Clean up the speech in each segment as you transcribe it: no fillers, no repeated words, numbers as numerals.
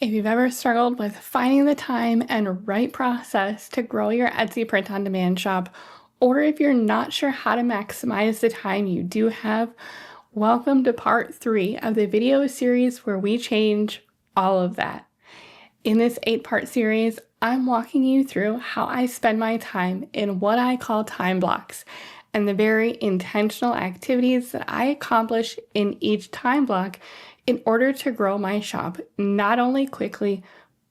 If you've ever struggled with finding the time and right process to grow your Etsy print-on-demand shop, or if you're not sure how to maximize the time you do have, welcome to part 3 of the video series where we change all of that. In this 8-part series, I'm walking you through how I spend my time in what I call time blocks and the very intentional activities that I accomplish in each time block in order to grow my shop not only quickly,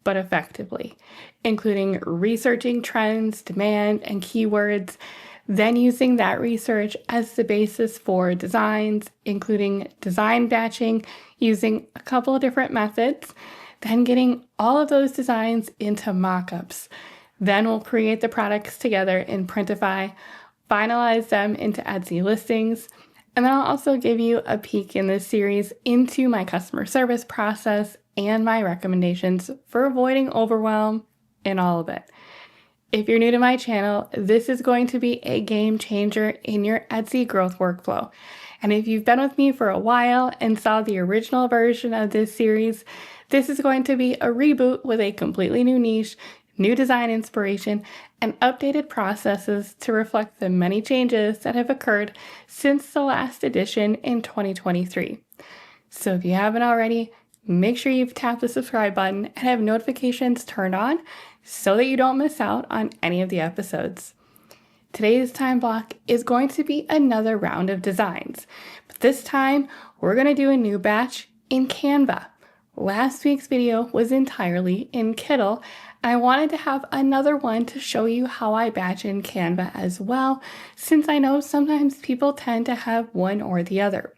but effectively, including researching trends, demand, and keywords, then using that research as the basis for designs, including design batching using a couple of different methods, then getting all of those designs into mockups. Then we'll create the products together in Printify, finalize them into Etsy listings, and then I'll also give you a peek in this series into my customer service process and my recommendations for avoiding overwhelm in all of it. If you're new to my channel, this is going to be a game changer in your Etsy growth workflow. And if you've been with me for a while and saw the original version of this series, this is going to be a reboot with a completely new niche, new design inspiration, and updated processes to reflect the many changes that have occurred since the last edition in 2023. So if you haven't already, make sure you've tapped the subscribe button and have notifications turned on so that you don't miss out on any of the episodes. Today's time block is going to be another round of designs, but this time we're going to do a new batch in Canva. Last week's video was entirely in Kittle. I wanted to have another one to show you how I batch in Canva as well, since I know sometimes people tend to have one or the other.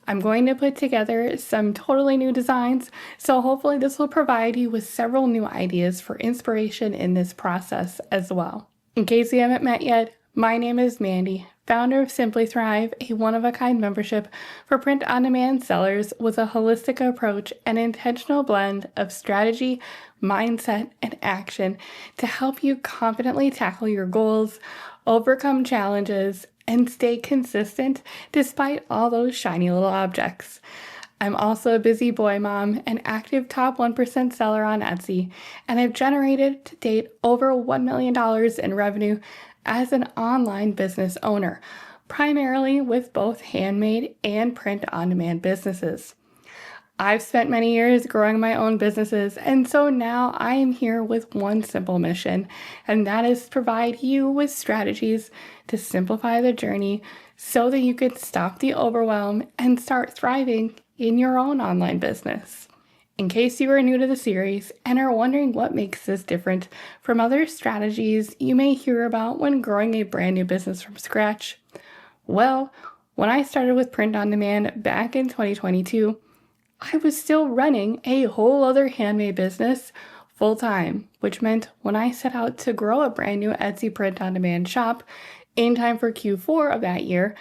I'm going to put together some totally new designs, so hopefully this will provide you with several new ideas for inspiration in this process as well. In case you haven't met yet, my name is Mandy, founder of Simply Thrive, a one-of-a-kind membership for print-on-demand sellers with a holistic approach and intentional blend of strategy, mindset, and action to help you confidently tackle your goals, overcome challenges, and stay consistent despite all those shiny little objects. I'm also a busy boy mom, an active top 1% seller on Etsy, and I've generated to date over $1 million in revenue as an online business owner, primarily with both handmade and print-on-demand businesses. I've spent many years growing my own businesses, and so now I am here with one simple mission, and that is to provide you with strategies to simplify the journey so that you can stop the overwhelm and start thriving in your own online business. In case you are new to the series and are wondering what makes this different from other strategies you may hear about when growing a brand new business from scratch, well, when I started with print on demand back in 2022, I was still running a whole other handmade business full-time, which meant when I set out to grow a brand new Etsy print-on-demand shop in time for Q4 of that year,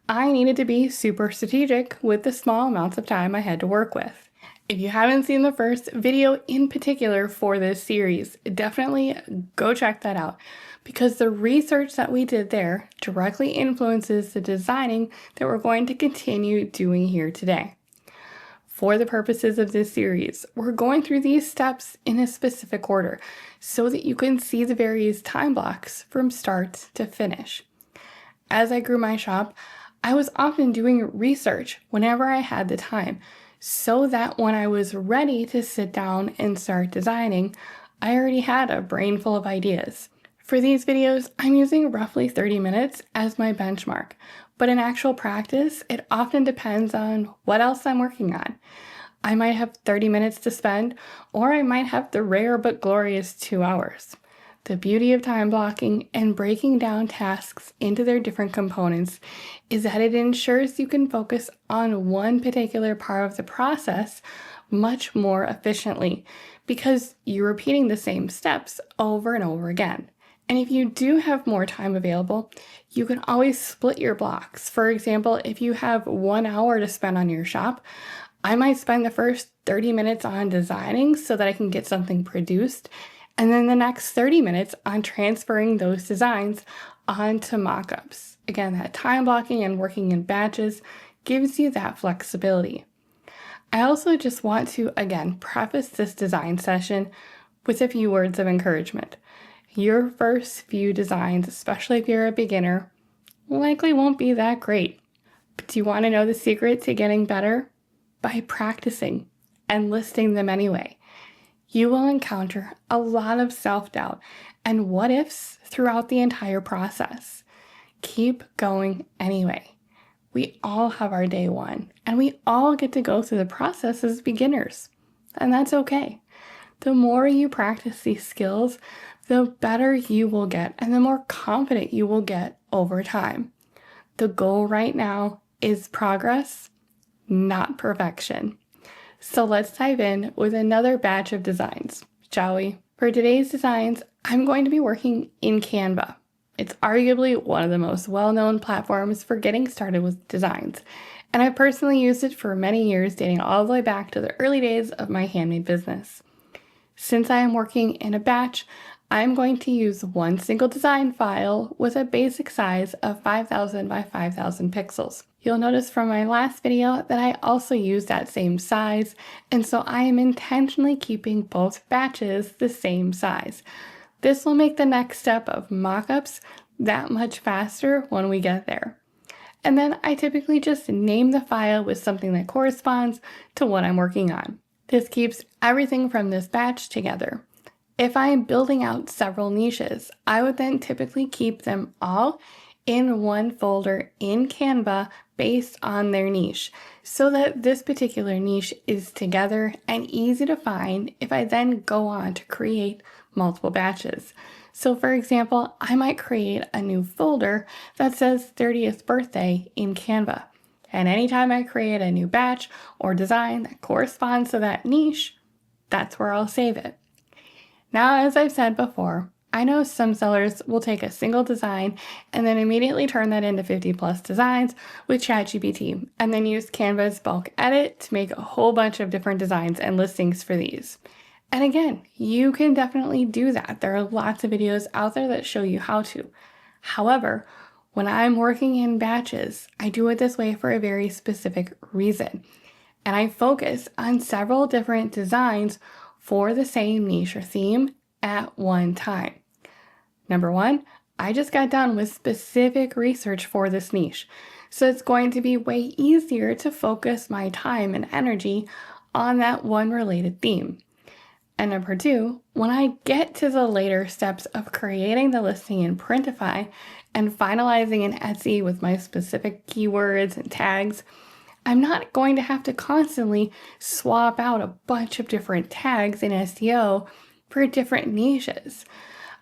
I needed to be super strategic with the small amounts of time I had to work with. If you haven't seen the first video in particular for this series, definitely go check that out, because the research that we did there directly influences the designing that we're going to continue doing here today. For the purposes of this series, we're going through these steps in a specific order so that you can see the various time blocks from start to finish. As I grew my shop, I was often doing research whenever I had the time, so that when I was ready to sit down and start designing, I already had a brain full of ideas. For these videos, I'm using roughly 30 minutes as my benchmark, but in actual practice, it often depends on what else I'm working on. I might have 30 minutes to spend, or I might have the rare but glorious 2 hours. The beauty of time blocking and breaking down tasks into their different components is that it ensures you can focus on one particular part of the process much more efficiently because you're repeating the same steps over and over again. And if you do have more time available, you can always split your blocks. For example, if you have 1 hour to spend on your shop, I might spend the first 30 minutes on designing so that I can get something produced, and then the next 30 minutes on transferring those designs onto mockups. Again, that time blocking and working in batches gives you that flexibility. I also just want to, again, preface this design session with a few words of encouragement. Your first few designs, especially if you're a beginner, likely won't be that great. But do you want to know the secret to getting better? By practicing and listing them anyway. You will encounter a lot of self-doubt and what ifs throughout the entire process. Keep going anyway. We all have our day one, and we all get to go through the process as beginners, and that's okay. The more you practice these skills, the better you will get and the more confident you will get over time. The goal right now is progress, not perfection. So let's dive in with another batch of designs, shall we? For today's designs, I'm going to be working in Canva. It's arguably one of the most well-known platforms for getting started with designs, and I've personally used it for many years, dating all the way back to the early days of my handmade business. Since I am working in a batch, I'm going to use one single design file with a basic size of 5,000 by 5,000 pixels. You'll notice from my last video that I also used that same size, and so I am intentionally keeping both batches the same size. This will make the next step of mockups that much faster when we get there. And then I typically just name the file with something that corresponds to what I'm working on. This keeps everything from this batch together. If I am building out several niches, I would then typically keep them all in one folder in Canva based on their niche, so that this particular niche is together and easy to find if I then go on to create multiple batches. So for example, I might create a new folder that says 30th birthday in Canva. And anytime I create a new batch or design that corresponds to that niche, that's where I'll save it. Now, as I've said before, I know some sellers will take a single design and then immediately turn that into 50 plus designs with ChatGPT and then use Canva's bulk edit to make a whole bunch of different designs and listings for these. And again, you can definitely do that. There are lots of videos out there that show you how to. However, when I'm working in batches, I do it this way for a very specific reason. And I focus on several different designs for the same niche or theme at one time. Number one, I just got done with specific research for this niche, so it's going to be way easier to focus my time and energy on that one related theme. And number two, when I get to the later steps of creating the listing in Printify and finalizing in Etsy with my specific keywords and tags, I'm not going to have to constantly swap out a bunch of different tags in SEO for different niches.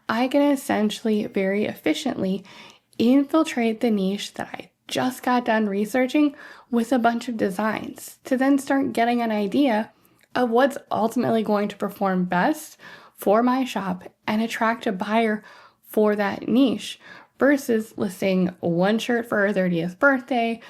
I can essentially very efficiently infiltrate the niche that I just got done researching with a bunch of designs to then start getting an idea of what's ultimately going to perform best for my shop and attract a buyer for that niche versus listing one shirt for her 30th birthday,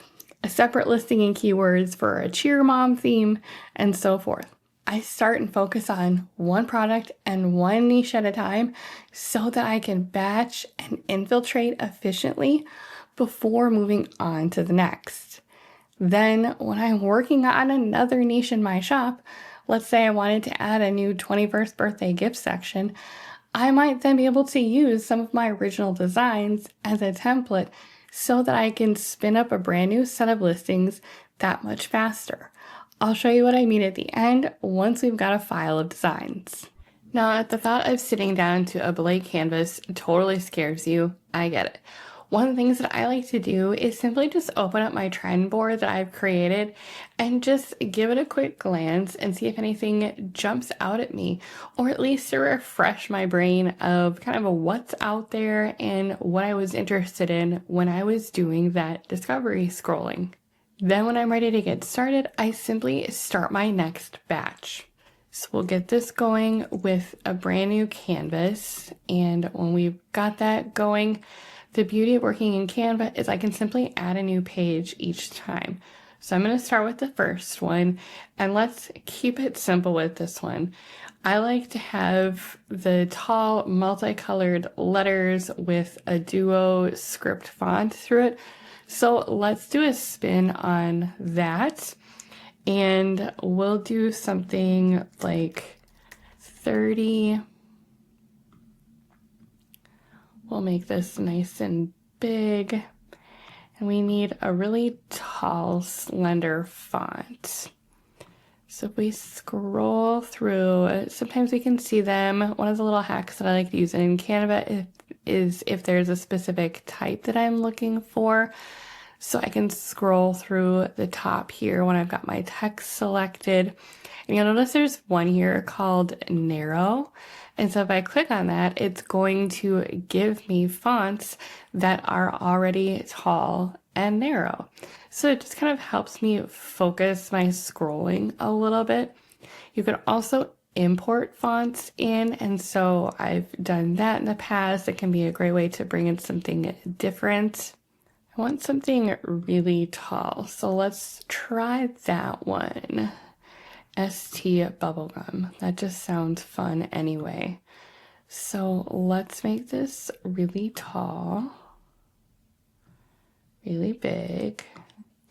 a separate listing in keywords for a cheer mom theme, and so forth. I start and focus on one product and one niche at a time so that I can batch and infiltrate efficiently before moving on to the next. Then when I'm working on another niche in my shop, let's say I wanted to add a new 21st birthday gift section, I might then be able to use some of my original designs as a template so that I can spin up a brand new set of listings that much faster. I'll show you what I mean at the end once we've got a file of designs. Now, if the thought of sitting down to a blank canvas totally scares you, I get it. One of the things that I like to do is simply just open up my trend board that I've created and just give it a quick glance and see if anything jumps out at me, or at least to refresh my brain of kind of what's out there and what I was interested in when I was doing that discovery scrolling. Then when I'm ready to get started, I simply start my next batch. So we'll get this going with a brand new canvas, and when we've got that going, the beauty of working in Canva is I can simply add a new page each time. So I'm going to start with the first one, and let's keep it simple with this one. I like to have the tall multicolored letters with a duo script font through it. So let's do a spin on that. And we'll do something like 30. We'll make this nice and big. And we need a really tall, slender font. So if we scroll through, sometimes we can see them. One of the little hacks that I like to use in Canva is if there's a specific type that I'm looking for. So I can scroll through the top here when I've got my text selected. And you'll notice there's one here called narrow. And so if I click on that, it's going to give me fonts that are already tall and narrow. So it just kind of helps me focus my scrolling a little bit. You can also import fonts in, and so I've done that in the past. It can be a great way to bring in something different. I want something really tall, so let's try that one. ST Bubblegum. That just sounds fun anyway. So let's make this really tall, really big.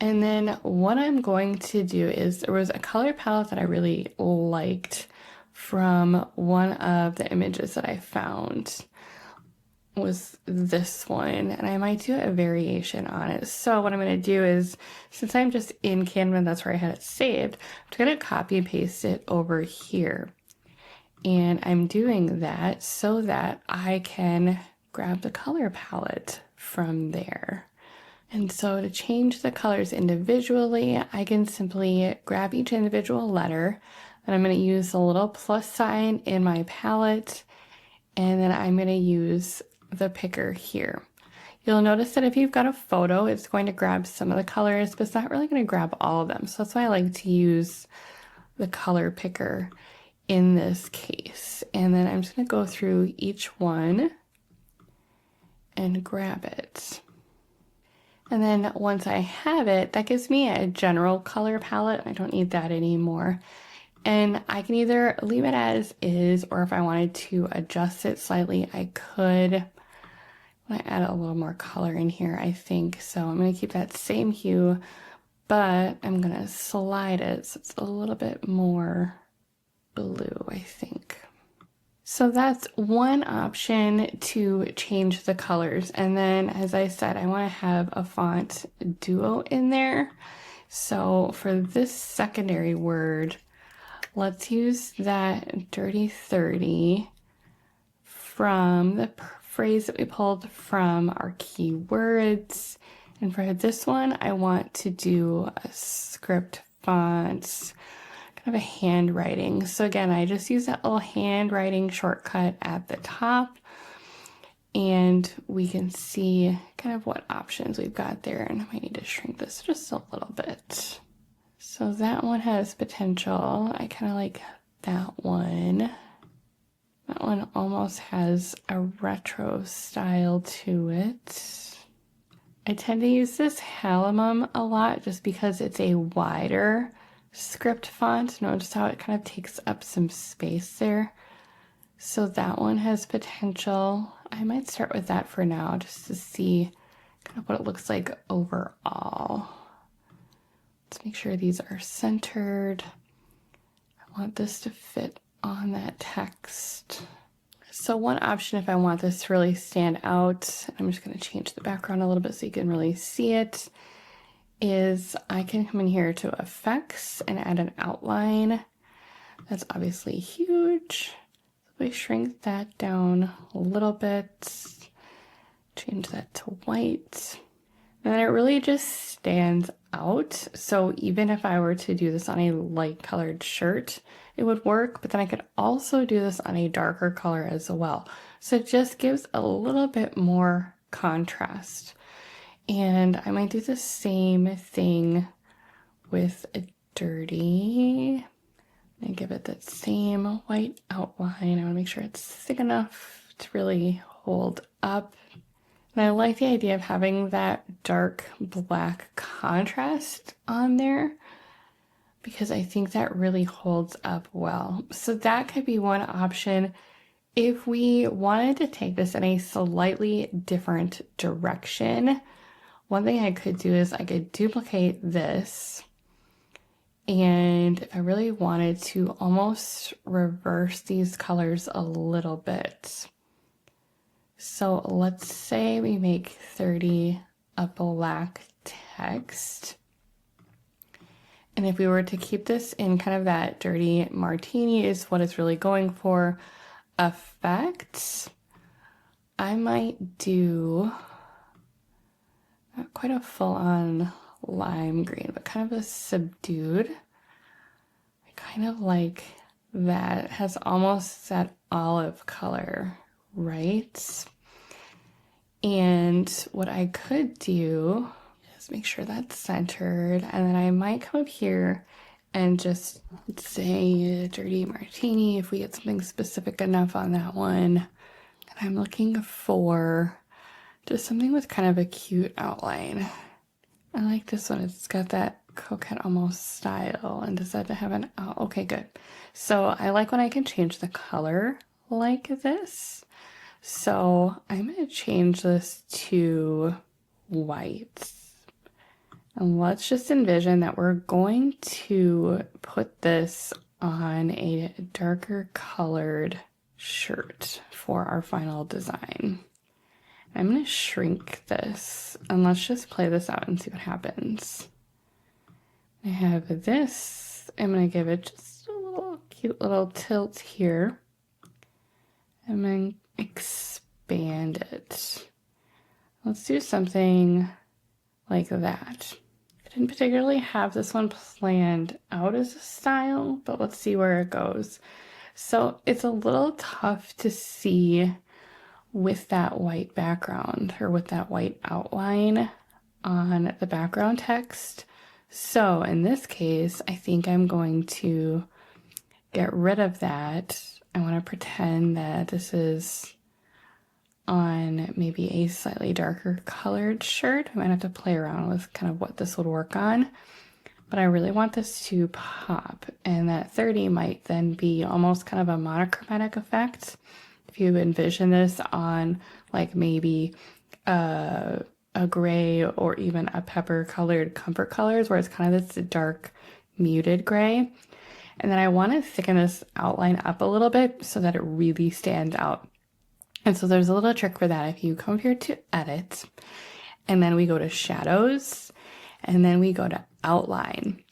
And then what I'm going to do is, there was a color palette that I really liked from one of the images that I found was this one, and I might do a variation on it. So what I'm going to do is, since I'm just in Canva, that's where I had it saved, I'm just going to copy and paste it over here. And I'm doing that so that I can grab the color palette from there. And so to change the colors individually, I can simply grab each individual letter, and I'm going to use the little plus sign in my palette, and then I'm going to use the picker here. You'll notice that if you've got a photo, it's going to grab some of the colors, but it's not really going to grab all of them. So that's why I like to use the color picker in this case. And then I'm just going to go through each one and grab it. And then once I have it, that gives me a general color palette. I don't need that anymore. And I can either leave it as is, or if I wanted to adjust it slightly, I could. I add a little more color in here, I think. So I'm going to keep that same hue, but I'm going to slide it so it's a little bit more blue, I think. So that's one option to change the colors. And then, as I said, I want to have a font duo in there. So for this secondary word, let's use that dirty 30 from the phrase that we pulled from our keywords. And for this one, I want to do a script font, kind of a handwriting. So again, I just use that little handwriting shortcut at the top, and we can see kind of what options we've got there. And I might need to shrink this just a little bit. So that one has potential. I kind of like that one. That one almost has a retro style to it. I tend to use this Hallamum a lot just because it's a wider script font. Notice how it kind of takes up some space there. So that one has potential. I might start with that for now just to see kind of what it looks like overall. Let's make sure these are centered. I want this to fit on that text. So one option, if I want this to really stand out, I'm just going to change the background a little bit so you can really see it, is I can come in here to effects and add an outline. That's obviously huge. So we shrink that down a little bit, change that to white, and then it really just stands out. So even if I were to do this on a light colored shirt, it would work, but then I could also do this on a darker color as well. So it just gives a little bit more contrast. And I might do the same thing with a dirty, and give it that same white outline. I want to make sure it's thick enough to really hold up. And I like the idea of having that dark black contrast on there, because I think that really holds up well. So that could be one option. If we wanted to take this in a slightly different direction, one thing I could do is I could duplicate this And if I really wanted to almost reverse these colors a little bit. So let's say we make 30 a black text. And if we were to keep this in kind of that dirty martini is what it's really going for effect, I might do not quite a full-on lime green, but kind of a subdued. I kind of like that. It has almost that olive color, right? And what I could do is make sure that's centered, and then I might come up here and just say dirty martini if we get something specific enough on that one. And I'm looking for just something with kind of a cute outline. I like this one. It's got that coquette almost style. And does that have an out? Okay, good. So I like when I can change the color like this. So I'm going to change this to white. And let's just envision that we're going to put this on a darker colored shirt for our final design. I'm going to shrink this and let's just play this out and see what happens. I have this. I'm going to give it just a little cute little tilt here. I'm going to expand it. Let's do something like that. I didn't particularly have this one planned out as a style, but let's see where it goes. So it's a little tough to see with that white background or with that white outline on the background text. So in this case, I think I'm going to get rid of that. I want to pretend that this is on maybe a slightly darker colored shirt. I might have to play around with kind of what this would work on, but I really want this to pop, and that 30 might then be almost kind of a monochromatic effect. If you envision this on like maybe a gray or even a pepper colored comfort colors where it's kind of this dark muted gray. And then I want to thicken this outline up a little bit so that it really stands out. And so there's a little trick for that. If you come here to edit, and then we go to shadows, and then we go to outline,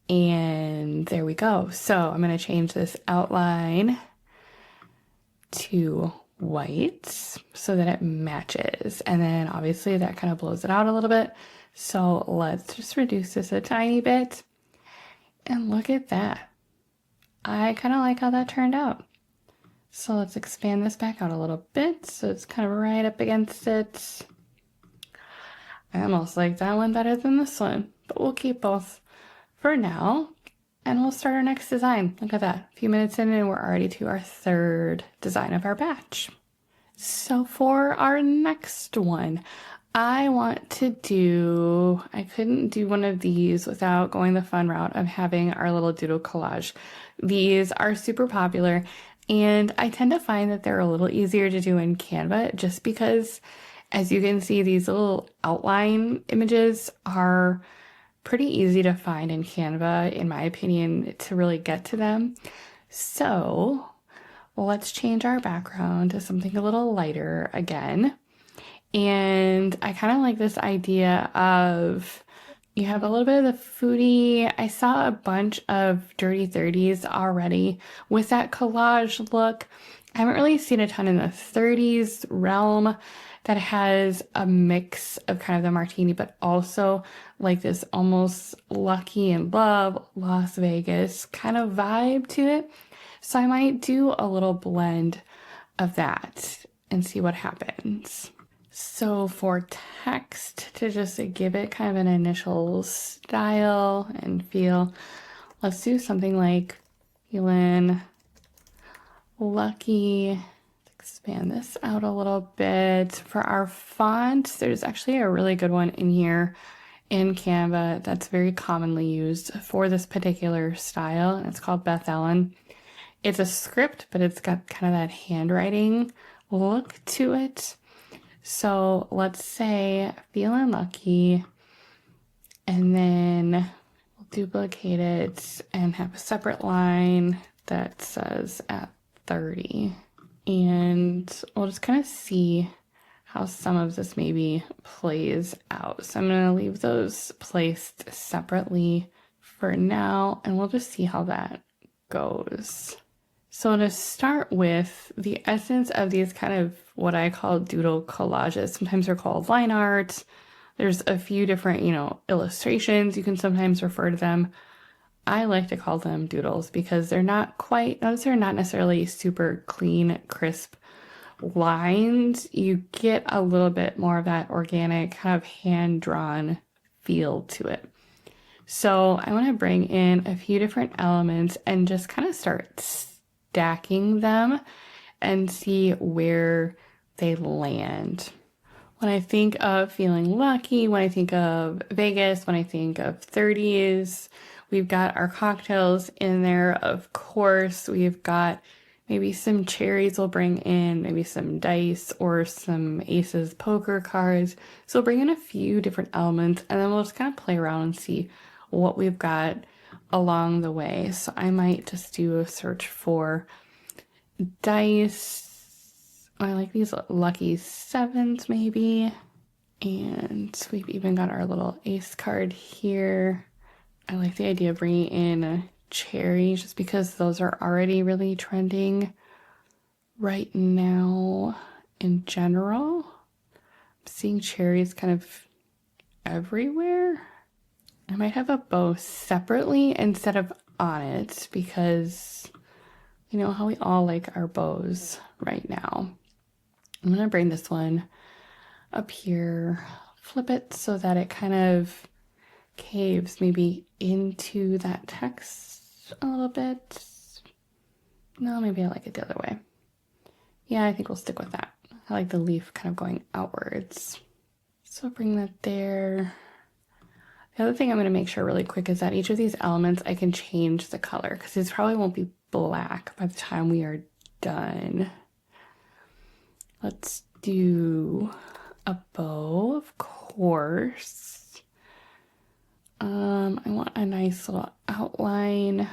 and there we go. So I'm going to change this outline to white so that it matches. And then obviously that kind of blows it out a little bit. So let's just reduce this a tiny bit. And look at that. I kind of like how that turned out. So let's expand this back out a little bit so it's kind of right up against it. I almost like that one better than this one, but we'll keep both for now. And we'll start our next design. Look at that. A few minutes in and we're already to our third design of our batch. So for our next one, I couldn't do one of these without going the fun route of having our little doodle collage. These are super popular, and I tend to find that they're a little easier to do in Canva just because, as you can see, these little outline images are pretty easy to find in Canva, in my opinion, to really get to them. So let's change our background to something a little lighter again. And I kind of like this idea of you have a little bit of the foodie. I saw a bunch of dirty 30s already with that collage look. I haven't really seen a ton in the 30s realm that has a mix of kind of the martini, but also like this almost Lucky in Love, Las Vegas kind of vibe to it. So I might do a little blend of that and see what happens. So for text, to just give it kind of an initial style and feel, let's do something like feeling lucky. Expand this out a little bit. For our font, there's actually a really good one in here in Canva that's very commonly used for this particular style, and it's called Beth Ellen. It's a script, but it's got kind of that handwriting look to it. So let's say feeling lucky, and then we'll duplicate it and have a separate line that says at 30. And we'll just kind of see how some of this maybe plays out. So I'm going to leave those placed separately for now, and we'll just see how that goes. So to start with, the essence of these kind of what I call doodle collages, sometimes they're called line art. There's a few different, illustrations. You can sometimes refer to them. I like to call them doodles because they're not necessarily super clean, crisp lines. You get a little bit more of that organic, kind of hand-drawn feel to it. So I want to bring in a few different elements and just kind of start stacking them and see where they land. When I think of feeling lucky, when I think of Vegas, when I think of 30s, we've got our cocktails in there, of course. We've got maybe some cherries we'll bring in, maybe some dice or some aces poker cards. So we'll bring in a few different elements and then we'll just kind of play around and see what we've got along the way. So I might just do a search for dice. I like these lucky sevens maybe. And we've even got our little ace card here. I like the idea of bringing in cherries just because those are already really trending right now in general. I'm seeing cherries kind of everywhere. I might have a bow separately instead of on it because you know how we all like our bows right now. I'm going to bring this one up here, flip it so that it kind of caves maybe into that text a little bit. No, maybe I like it the other way. Yeah, I think we'll stick with that. I like the leaf kind of going outwards. So bring that there. The other thing I'm going to make sure really quick is that each of these elements I can change the color because these probably won't be black by the time we are done. Let's do a bow, of course. I want a nice little outline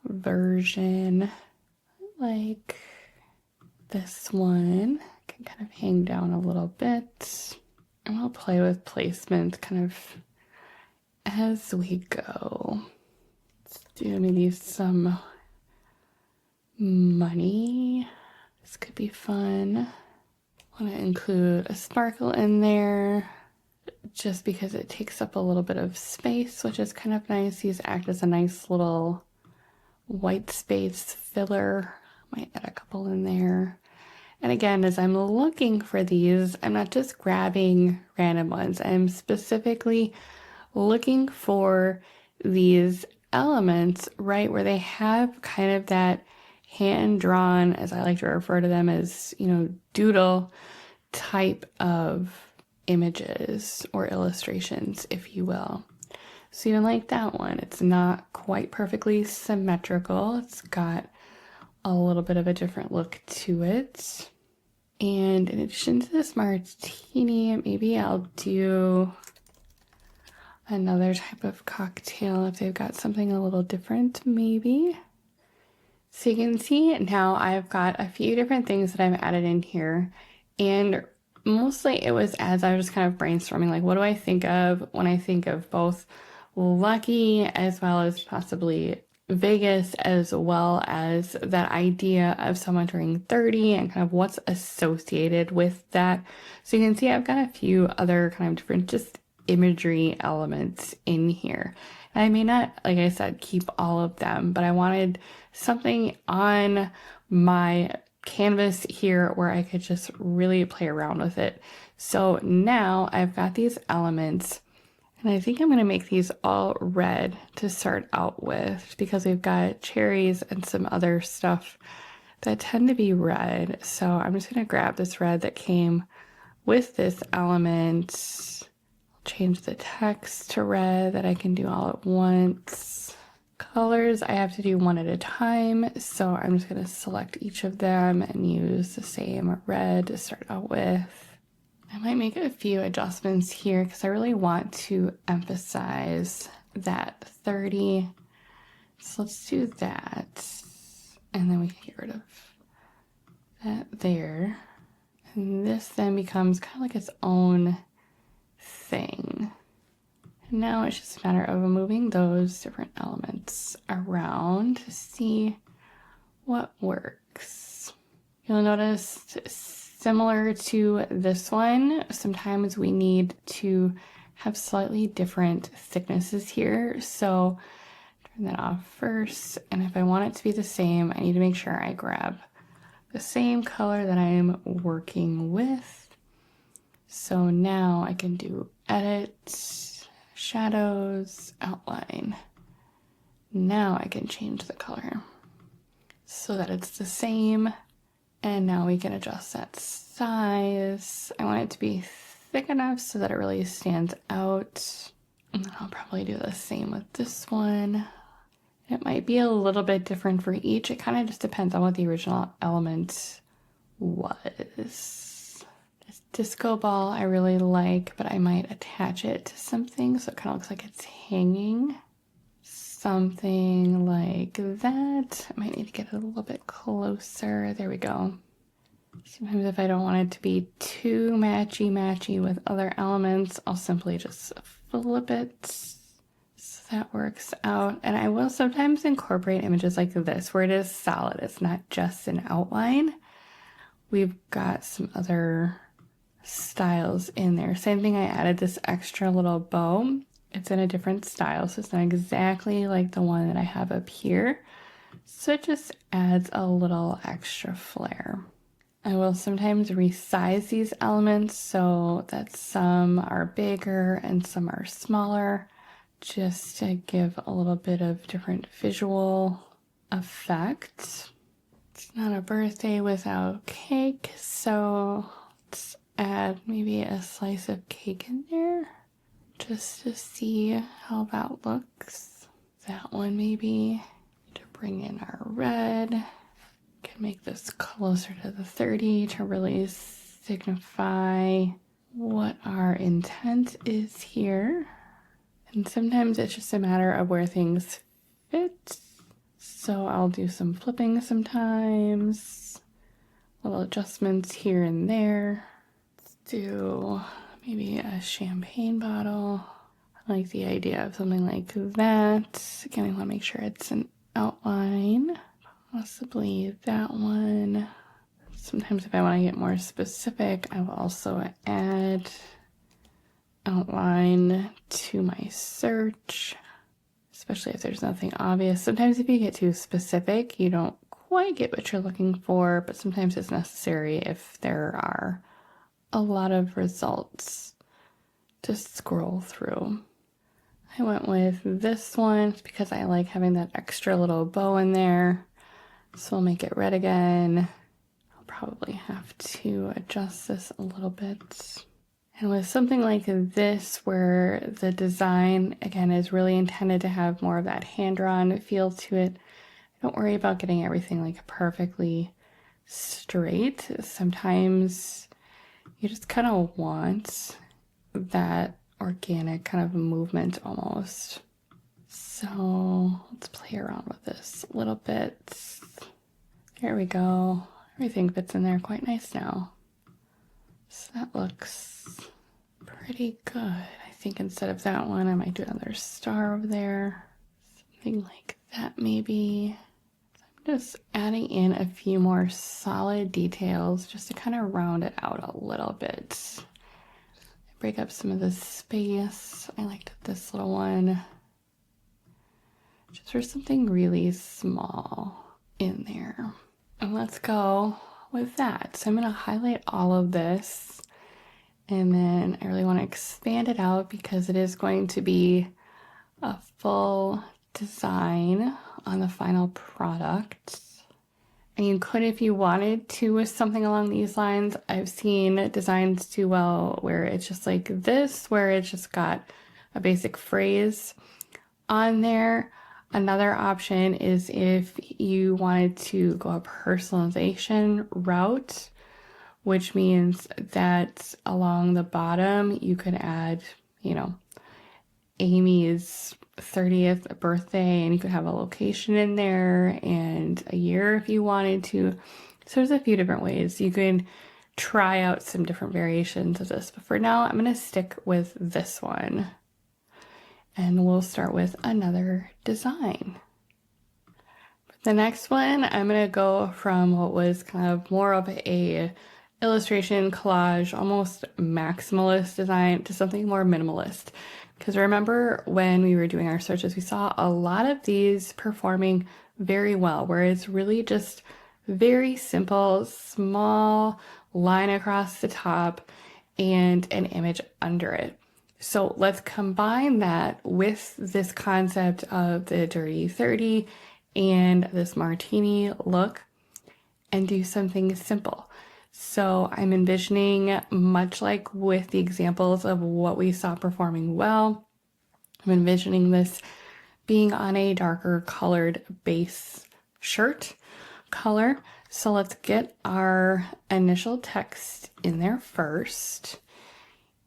version like this one. Can kind of hang down a little bit. And we'll play with placement kind of as we go. Let's do maybe some money. This could be fun. I want to include a sparkle in there just because it takes up a little bit of space, which is kind of nice. These act as a nice little white space filler. Might add a couple in there. And again, as I'm looking for these, I'm not just grabbing random ones. I'm specifically looking for these elements, right, where they have kind of that hand-drawn, as I like to refer to them as, doodle type of images or illustrations, if you will. So even like that one, it's not quite perfectly symmetrical. It's got a little bit of a different look to it. And in addition to this martini, maybe I'll do another type of cocktail if they've got something a little different, maybe. So you can see now I've got a few different things that I've added in here, and mostly it was as I was just kind of brainstorming, like what do I think of when I think of both lucky as well as possibly Vegas, as well as that idea of someone turning 30 and kind of what's associated with that. So you can see I've got a few other kind of different just imagery elements in here. And I may not, like I said, keep all of them, but I wanted something on my canvas here where I could just really play around with it. So now I've got these elements, and I think I'm going to make these all red to start out with because we've got cherries and some other stuff that tend to be red. So I'm just going to grab this red that came with this element, change the text to red that I can do all at once. Colors I have to do one at a time, so I'm just going to select each of them and use the same red to start out with. I might make a few adjustments here because I really want to emphasize that 30. So let's do that. And then we can get rid of that there. And this then becomes kind of like its own thing. And now it's just a matter of moving those different elements around to see what works. You'll notice, similar to this one, sometimes we need to have slightly different thicknesses here. So turn that off first. And if I want it to be the same, I need to make sure I grab the same color that I'm working with. So now I can do edit, shadows, outline. Now I can change the color so that it's the same. And now we can adjust that size. I want it to be thick enough so that it really stands out. And then I'll probably do the same with this one. It might be a little bit different for each. It kind of just depends on what the original element was. This disco ball I really like, but I might attach it to something so it kind of looks like it's hanging. Something like that. I might need to get it a little bit closer. There we go. Sometimes if I don't want it to be too matchy with other elements, I'll simply just flip it. That works out. And I will sometimes incorporate images like this where it is solid. It's not just an outline. We've got some other styles in there. Same thing, I added this extra little bow. It's in a different style, so it's not exactly like the one that I have up here. So it just adds a little extra flair. I will sometimes resize these elements so that some are bigger and some are smaller, just to give a little bit of different visual effect. It's not a birthday without cake, so let's add maybe a slice of cake in there just to see how that looks. That one maybe. To bring in our red. Can make this closer to the 30 to really signify what our intent is here. And sometimes it's just a matter of where things fit. So I'll do some flipping sometimes, little adjustments here and there. Let's do maybe a champagne bottle. I like the idea of something like that. Again, I want to make sure it's an outline, possibly that one. Sometimes if I want to get more specific, I will also add outline to my search, especially if there's nothing obvious. Sometimes if you get too specific, you don't quite get what you're looking for, but sometimes it's necessary if there are a lot of results to scroll through. I went with this one because I like having that extra little bow in there. So I'll make it red again. I'll probably have to adjust this a little bit. And with something like this, where the design, again, is really intended to have more of that hand-drawn feel to it, don't worry about getting everything like perfectly straight. Sometimes you just kind of want that organic kind of movement almost. So let's play around with this a little bit. There we go. Everything fits in there quite nice now. So that looks pretty good. I think instead of that one, I might do another star over there. Something like that maybe. I'm just adding in a few more solid details just to kind of round it out a little bit. Break up some of the space. I liked this little one. Just for something really small in there. And let's go with that. So I'm going to highlight all of this, and then I really want to expand it out because it is going to be a full design on the final product. And you could, if you wanted to, with something along these lines. I've seen designs do well where it's just like this, where it's just got a basic phrase on there. Another option is if you wanted to go a personalization route, which means that along the bottom you could add, Amy's 30th birthday, and you could have a location in there and a year if you wanted to. So there's a few different ways. You can try out some different variations of this, but for now I'm going to stick with this one. And we'll start with another design. The next one, I'm going to go from what was kind of more of a illustration collage, almost maximalist design, to something more minimalist. Because remember when we were doing our searches, we saw a lot of these performing very well, where it's really just very simple, small line across the top and an image under it. So let's combine that with this concept of the Dirty 30 and this martini look and do something simple. So I'm envisioning, much like with the examples of what we saw performing well, I'm envisioning this being on a darker colored base shirt color. So let's get our initial text in there first.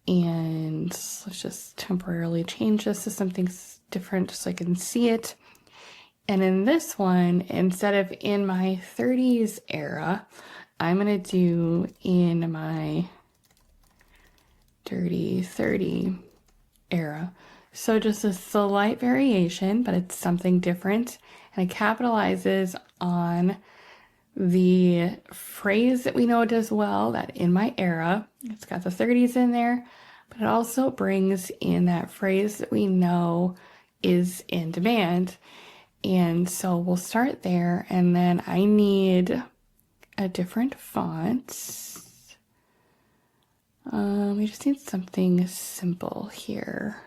And let's just temporarily change this to something different so I can see it. And in this one, instead of in my 30s era, I'm going to do in my Dirty 30 era. So just a slight variation, but it's something different. And it capitalizes on the phrase that we know it does well, that in my era. It's got the 30s in there, but it also brings in that phrase that we know is in demand. And so we'll start there, and then I need a different font. We just need something simple here.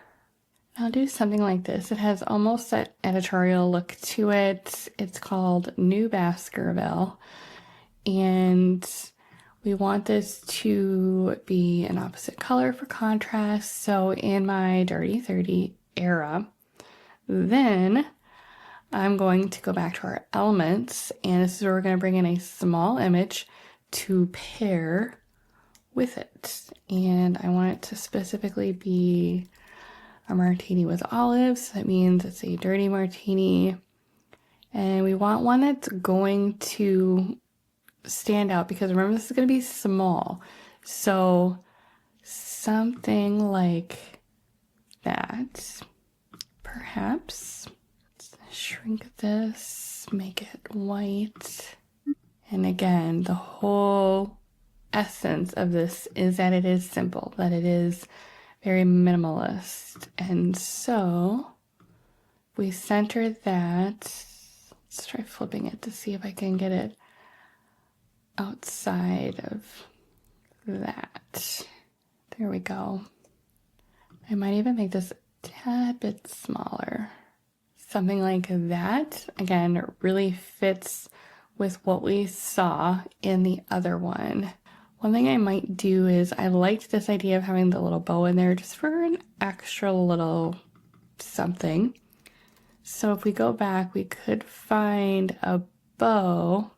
I'll do something like this. It has almost that editorial look to it. It's called New Baskerville, and we want this to be an opposite color for contrast. So in my Dirty 30 era, then I'm going to go back to our elements, and this is where we're going to bring in a small image to pair with it. And I want it to specifically be a martini with olives. That means it's a dirty martini. And we want one that's going to stand out, because remember, this is going to be small. So something like that, perhaps. Shrink this, make it white. And again, the whole essence of this is that it is simple, that it is very minimalist. And so we center that. Let's try flipping it to see if I can get it outside of that. There we go. I might even make this a tad bit smaller. Something like that, again, really fits with what we saw in the other one. One thing I might do is, I liked this idea of having the little bow in there just for an extra little something. So if we go back, we could find a bow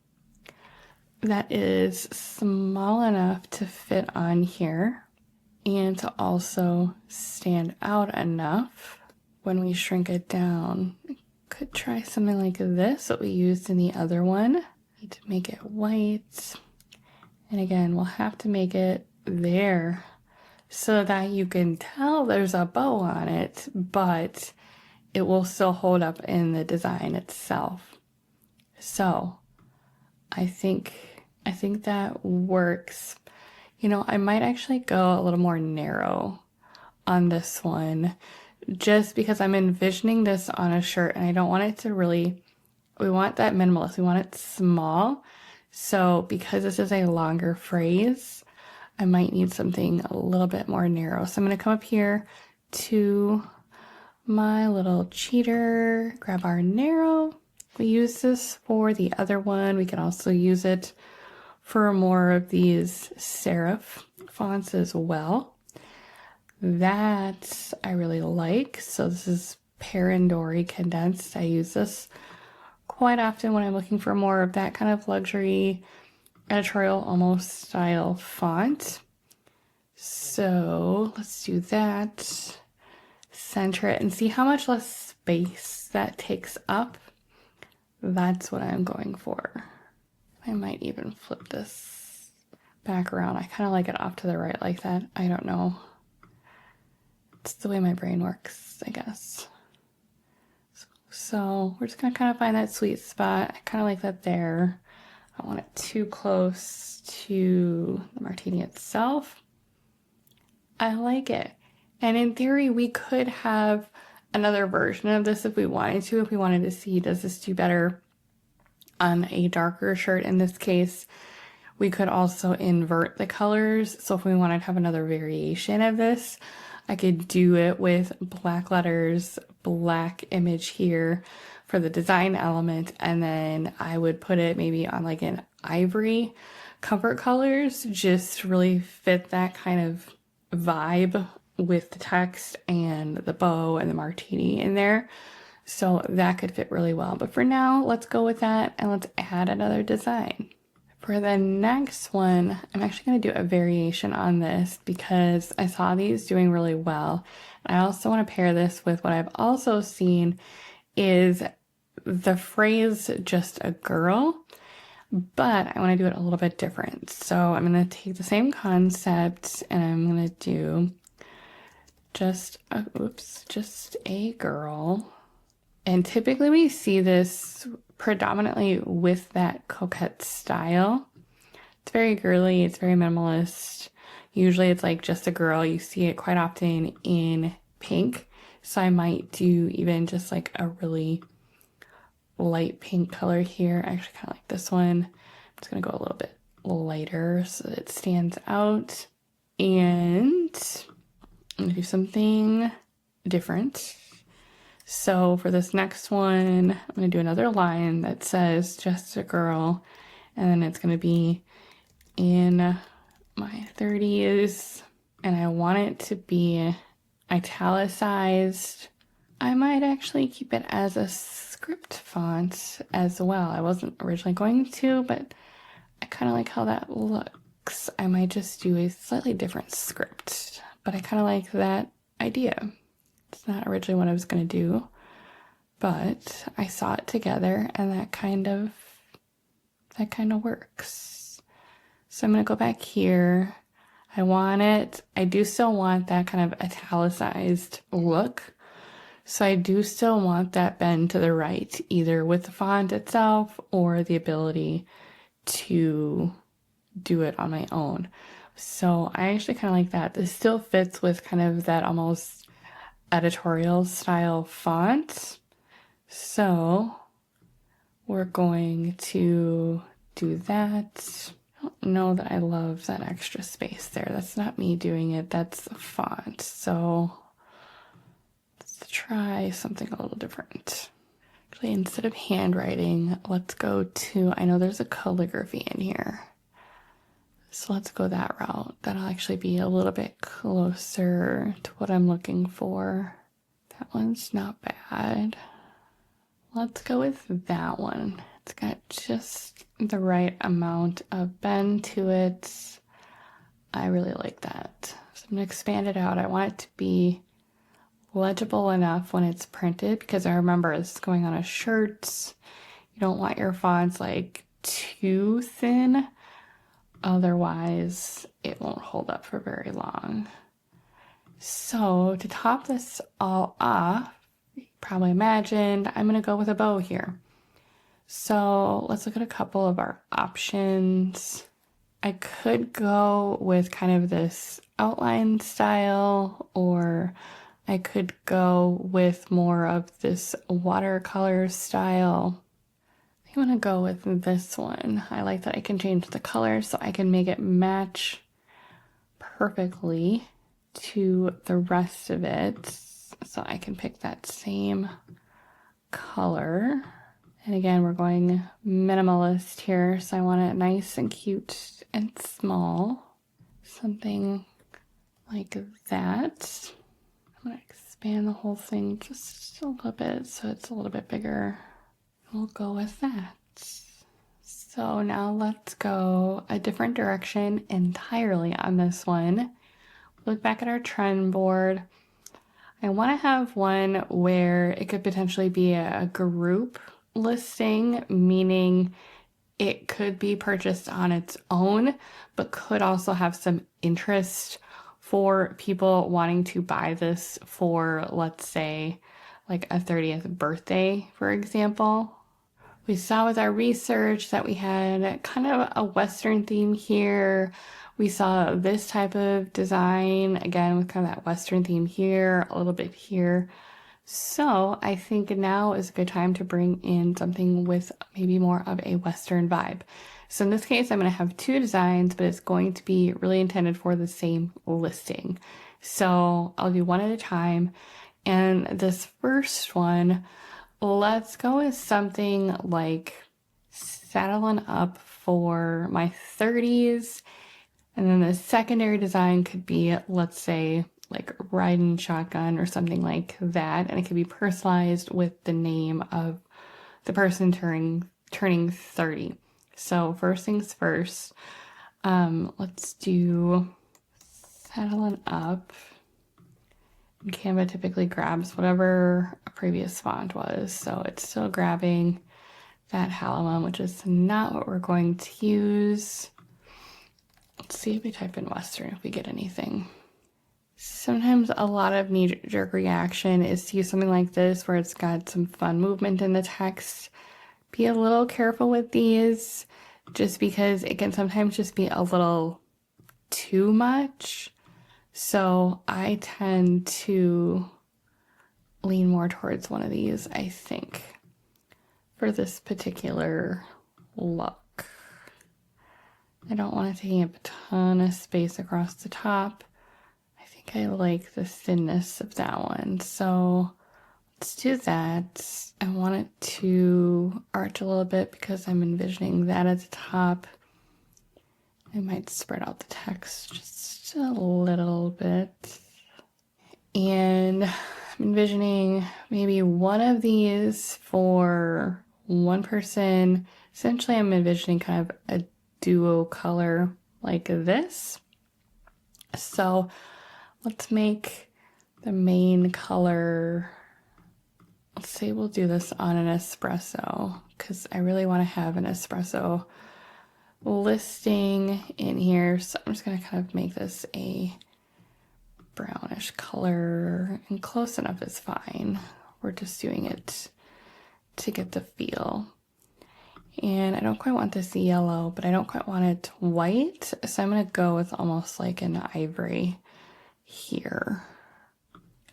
that is small enough to fit on here and to also stand out enough when we shrink it down. Could try something like this, what we used in the other one. Need to make it white. And again, we'll have to make it there so that you can tell there's a bow on it, but it will still hold up in the design itself. So I think that works. You know, I might actually go a little more narrow on this one, just because I'm envisioning this on a shirt and I don't want it to really, we want that minimalist, we want it small. So because this is a longer phrase, I might need something a little bit more narrow. So I'm going to come up here to my little cheater, grab our narrow. We use this for the other one. We can also use it for more of these serif fonts as well. That I really like. So this is Perindori condensed. I use this quite often when I'm looking for more of that kind of luxury editorial almost style font. So let's do that. center it and see how much less space that takes up. That's what I'm going for. I might even flip this back around. I kind of like it off to the right like that. I don't know. It's the way my brain works, I guess. So we're just gonna kind of find that sweet spot. I kind of like that there. I don't want it too close to the martini itself. I like it. And in theory, we could have another version of this if we wanted to. If we wanted to see, does this do better on a darker shirt? In this case, we could also invert the colors. So if we wanted to have another variation of this, I could do it with black letters, black image here for the design element, and then I would put it maybe on like an ivory comfort colors, just really fit that kind of vibe with the text and the bow and the martini in there. So that could fit really well. But for now, let's go with that and let's add another design. For the next one, I'm actually going to do a variation on this because I saw these doing really well. I also want to pair this with what I've also seen is the phrase just a girl, but I want to do it a little bit different. So I'm going to take the same concept and I'm going to do just a girl. And typically we see this predominantly with that coquette style. It's very girly, it's very minimalist. Usually it's like just a girl. You see it quite often in pink. So I might do even just like a really light pink color here. I actually kind of like this one. I'm just going to go a little bit lighter so that it stands out. And I'm going to do something different. So for this next one, I'm going to do another line that says just a girl, and then it's going to be in my 30s, and I want it to be italicized. I might actually keep it as a script font as well. I wasn't originally going to, but I kind of like how that looks. I might just do a slightly different script, but I kind of like that idea. It's not originally what I was going to do, but I saw it together and that kind of works. So I'm going to go back here. I do still want that kind of italicized look. So I do still want that bend to the right, either with the font itself or the ability to do it on my own. So I actually kind of like that. This still fits with kind of that almost editorial style font. So we're going to do that. I don't know that I love that extra space there. That's not me doing it. That's the font. So let's try something a little different. Actually, instead of handwriting, let's go to, I know there's a calligraphy in here. So let's go that route. That'll actually be a little bit closer to what I'm looking for. That one's not bad. Let's go with that one. It's got just the right amount of bend to it. I really like that. So I'm going to expand it out. I want it to be legible enough when it's printed because I remember this is going on a shirt. You don't want your fonts like too thin. Otherwise, it won't hold up for very long. So to top this all off, you probably imagined I'm going to go with a bow here. So let's look at a couple of our options. I could go with kind of this outline style, or I could go with more of this watercolor style. I want to go with this one. I like that I can change the color so I can make it match perfectly to the rest of it. So I can pick that same color. And again, we're going minimalist here. So I want it nice and cute and small. Something like that. I'm going to expand the whole thing just a little bit so it's a little bit bigger. We'll go with that. So now let's go a different direction entirely on this one. Look back at our trend board. I want to have one where it could potentially be a group listing, meaning it could be purchased on its own, but could also have some interest for people wanting to buy this for, let's say, like a 30th birthday, for example. We saw with our research that we had kind of a Western theme here. We saw this type of design, again, with kind of that Western theme here, a little bit here. So I think now is a good time to bring in something with maybe more of a Western vibe. So in this case, I'm going to have two designs, but it's going to be really intended for the same listing. So I'll do one at a time. And this first one, let's go with something like saddling up for my 30s. And then the secondary design could be, let's say, like riding shotgun or something like that. And it could be personalized with the name of the person turning 30. So first things first, let's do saddling up. Canva typically grabs whatever a previous font was. So it's still grabbing that Halloum, which is not what we're going to use. Let's see if we type in Western, if we get anything. Sometimes a lot of knee-jerk reaction is to use something like this where it's got some fun movement in the text. Be a little careful with these just because it can sometimes just be a little too much. So I tend to lean more towards one of these, I think, for this particular look. I don't want it taking up a ton of space across the top. I like the thinness of that one, so let's do that. I want it to arch a little bit because I'm envisioning that at the top. I might spread out the text just a little bit. And I'm envisioning maybe one of these for one person. Essentially, I'm envisioning kind of a duo color like this. So let's make the main color, let's say we'll do this on an espresso because I really want to have an espresso listing in here. So I'm just going to kind of make this a brownish color, and close enough is fine. We're just doing it to get the feel. And I don't quite want this yellow, but I don't quite want it white. So I'm going to go with almost like an ivory here,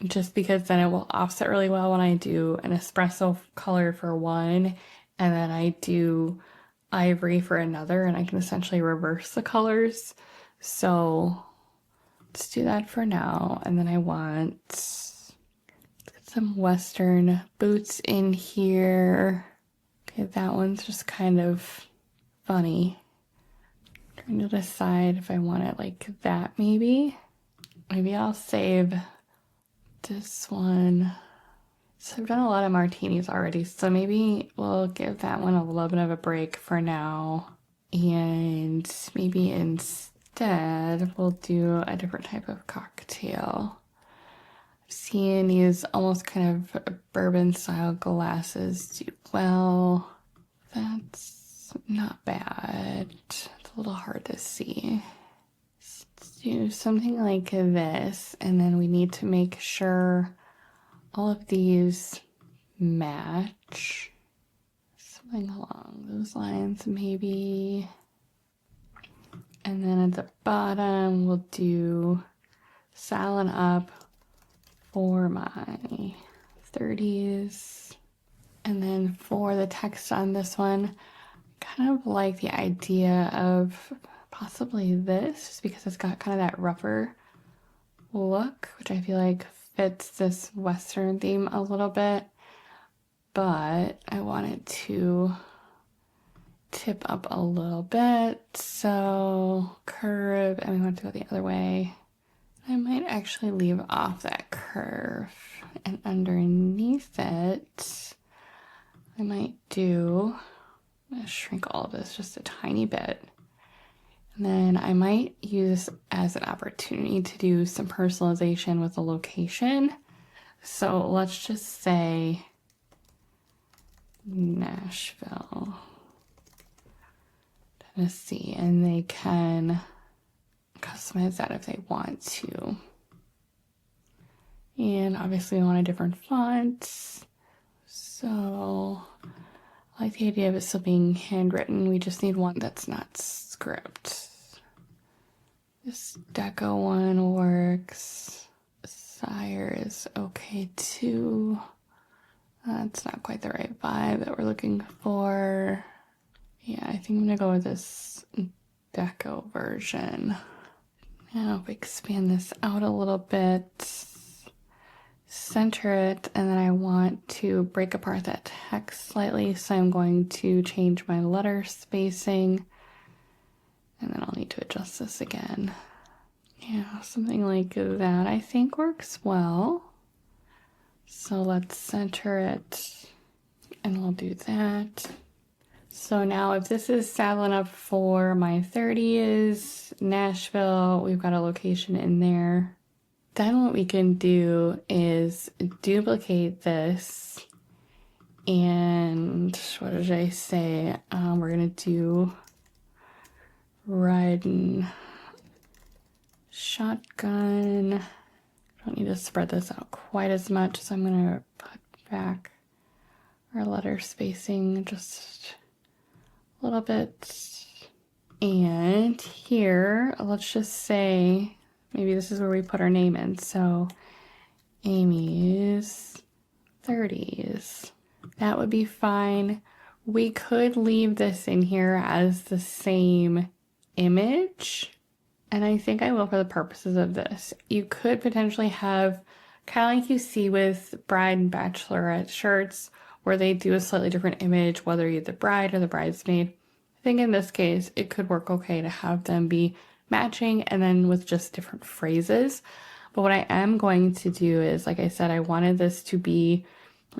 just because then it will offset really well when I do an espresso color for one and then I do ivory for another, and I can essentially reverse the colors. So let's do that for now. And then I want, let's get some Western boots in here. Okay, that one's just kind of funny. I'm trying to decide if I want it like that maybe. Maybe I'll save this one. So I've done a lot of martinis already, so maybe we'll give that one a little bit of a break for now. And maybe instead we'll do a different type of cocktail. I've seen these almost kind of bourbon style glasses do well. That's not bad. It's a little hard to see. Do something like this, and then we need to make sure all of these match. Something along those lines maybe. And then at the bottom we'll do saddling up for my 30s. And then for the text on this one, kind of like the idea of possibly this, just because it's got kind of that rougher look, which I feel like fits this Western theme a little bit, but I want it to tip up a little bit, so curve, and we want to go the other way. I might actually leave off that curve, and underneath it, I might do, I'm gonna shrink all of this just a tiny bit. And then I might use this as an opportunity to do some personalization with the location. So let's just say Nashville, Tennessee, and they can customize that if they want to. And obviously we want a different font. So I like the idea of it still being handwritten. We just need one that's not script. This deco one works. Sire is okay too. That's not quite the right vibe that we're looking for. Yeah, I think I'm gonna go with this deco version. Now if we expand this out a little bit, center it, and then I want to break apart that text slightly, so I'm going to change my letter spacing, and then I'll need to adjust this again. Yeah, something like that I think works well. So let's center it, and we'll do that. So now if this is saddling up for my 30s, Nashville, we've got a location in there. Then what we can do is duplicate this, and what did I say? We're gonna do riding shotgun. Don't need to spread this out quite as much, so I'm gonna put back our letter spacing just a little bit. And here, let's just say, maybe this is where we put our name in. So Amy's 30s. That would be fine. We could leave this in here as the same image, and I think I will for the purposes of this. You could potentially have, kind of like you see with bride and bachelorette shirts, where they do a slightly different image, whether you're the bride or the bridesmaid. I think in this case, it could work okay to have them be matching and then with just different phrases. But what I am going to do is, like I said, I wanted this to be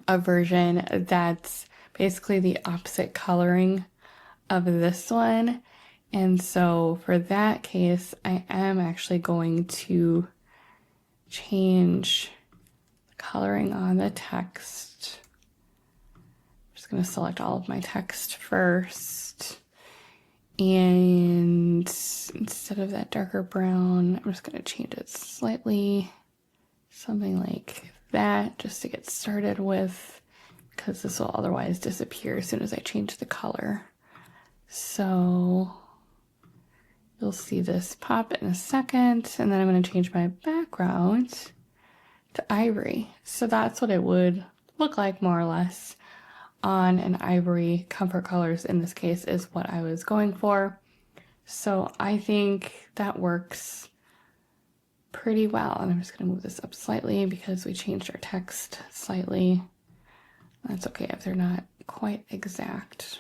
a version that's basically the opposite coloring of this one. And so for that case, I am actually going to change the coloring on the text. I'm just going to select all of my text first. And instead of that darker brown, I'm just going to change it slightly, something like that, just to get started with, because this will otherwise disappear as soon as I change the color. So you'll see this pop in a second, and then I'm going to change my background to ivory. So that's what it would look like more or less on an ivory. Comfort colors in this case is what I was going for. So I think that works pretty well. And I'm just going to move this up slightly because we changed our text slightly. That's okay if they're not quite exact.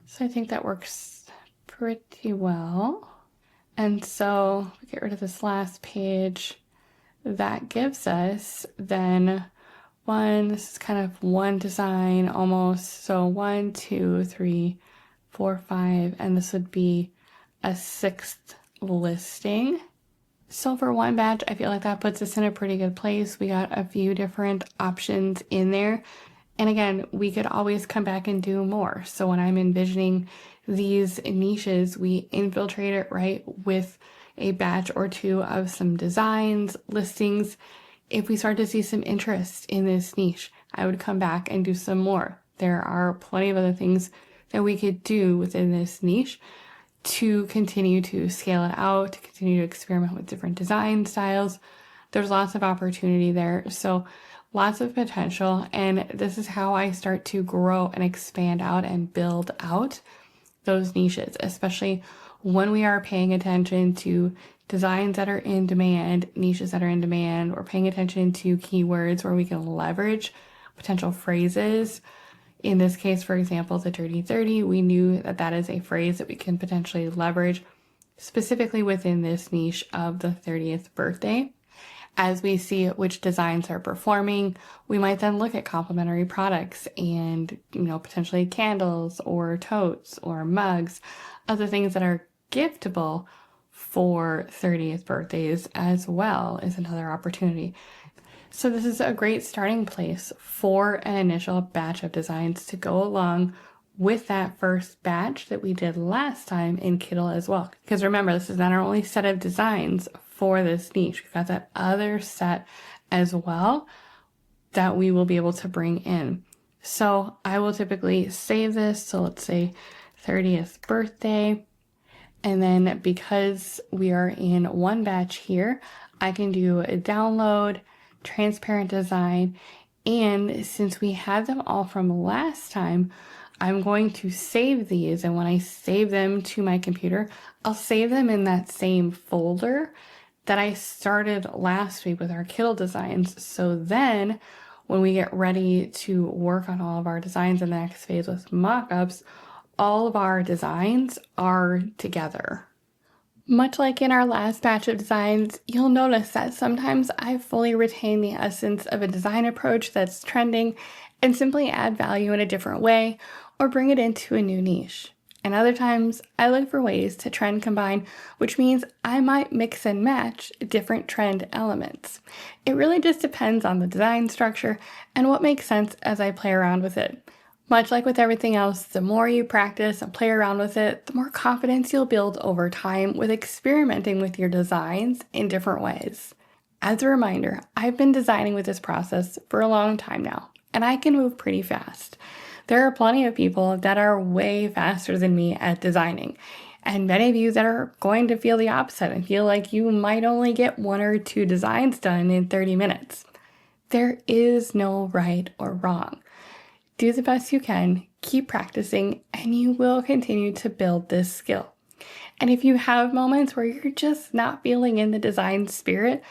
So I think that works pretty well. And so we get rid of this last page. That gives us then this is kind of one design almost. So 1, 2, 3, 4, 5, and this would be a 6th listing. So for one batch, I feel like that puts us in a pretty good place. We got a few different options in there. And again, we could always come back and do more. So when I'm envisioning these niches, we infiltrate it right with a batch or two of some designs, listings. If we start to see some interest in this niche, I would come back and do some more. There are plenty of other things that we could do within this niche to continue to scale it out, to continue to experiment with different design styles. There's lots of opportunity there. So lots of potential. And this is how I start to grow and expand out and build out those niches, especially when we are paying attention to designs that are in demand, niches that are in demand. We're paying attention to keywords where we can leverage potential phrases. In this case, for example, the Dirty 30, we knew that that is a phrase that we can potentially leverage specifically within this niche of the 30th birthday. As we see which designs are performing, we might then look at complementary products and, potentially candles or totes or mugs, other things that are giftable for 30th birthdays as well is another opportunity. So this is a great starting place for an initial batch of designs to go along with that first batch that we did last time in Kittle as well. Because remember, this is not our only set of designs for this niche. We've got that other set as well that we will be able to bring in. So I will typically save this. So let's say 30th birthday. And then because we are in one batch here, I can do a download, transparent design. And since we had them all from last time, I'm going to save these. And when I save them to my computer, I'll save them in that same folder that I started last week with our Kittle designs. So then when we get ready to work on all of our designs in the next phase with mockups, all of our designs are together. Much like in our last batch of designs, you'll notice that sometimes I fully retain the essence of a design approach that's trending and simply add value in a different way or bring it into a new niche. And other times, I look for ways to trend combine, which means I might mix and match different trend elements. It really just depends on the design structure and what makes sense as I play around with it. Much like with everything else, the more you practice and play around with it, the more confidence you'll build over time with experimenting with your designs in different ways. As a reminder, I've been designing with this process for a long time now, and I can move pretty fast. There are plenty of people that are way faster than me at designing, and many of you that are going to feel the opposite and feel like you might only get 1 or 2 designs done in 30 minutes. There is no right or wrong. Do the best you can, keep practicing, and you will continue to build this skill. And if you have moments where you're just not feeling in the design spirit,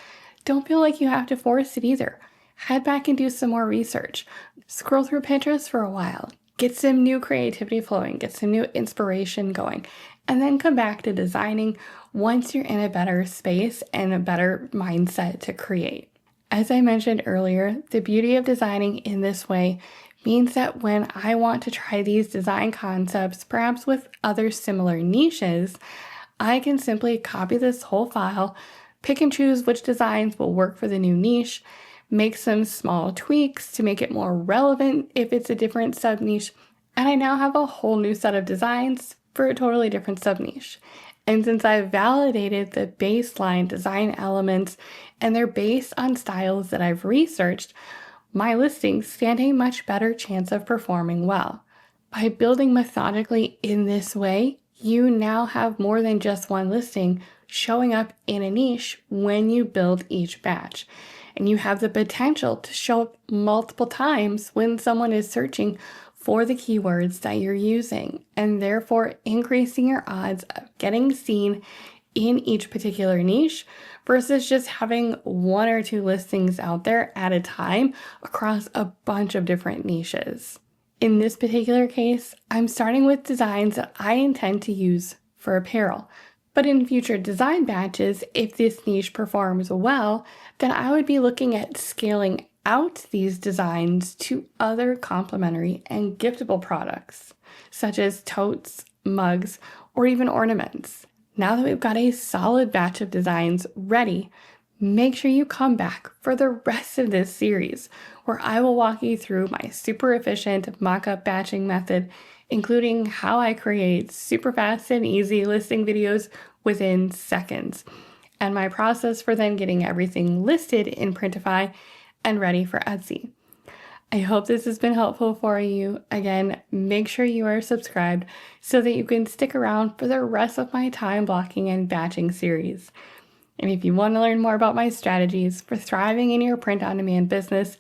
don't feel like you have to force it either. Head back and do some more research. Scroll through Pinterest for a while. Get some new creativity flowing, get some new inspiration going, and then come back to designing once you're in a better space and a better mindset to create. As I mentioned earlier, the beauty of designing in this way means that when I want to try these design concepts, perhaps with other similar niches, I can simply copy this whole file, pick and choose which designs will work for the new niche, make some small tweaks to make it more relevant if it's a different sub-niche, and I now have a whole new set of designs for a totally different sub-niche. And since I've validated the baseline design elements and they're based on styles that I've researched, my listings stand a much better chance of performing well. By building methodically in this way, you now have more than just one listing showing up in a niche when you build each batch. And you have the potential to show up multiple times when someone is searching for the keywords that you're using, and therefore increasing your odds of getting seen in each particular niche versus just having 1 or 2 listings out there at a time across a bunch of different niches. In this particular case, I'm starting with designs that I intend to use for apparel. But in future design batches, if this niche performs well, then I would be looking at scaling out these designs to other complementary and giftable products, such as totes, mugs, or even ornaments. Now that we've got a solid batch of designs ready, make sure you come back for the rest of this series, where I will walk you through my super efficient mockup batching method, including how I create super fast and easy listing videos within seconds, and my process for then getting everything listed in Printify and ready for Etsy. I hope this has been helpful for you. Again, make sure you are subscribed so that you can stick around for the rest of my time blocking and batching series. And if you want to learn more about my strategies for thriving in your print-on-demand business,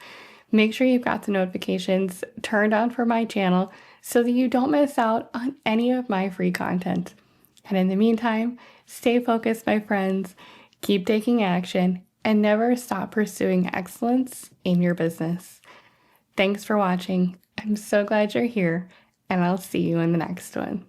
make sure you've got the notifications turned on for my channel so that you don't miss out on any of my free content. And in the meantime, stay focused, my friends, keep taking action, and never stop pursuing excellence in your business. Thanks for watching. I'm so glad you're here, and I'll see you in the next one.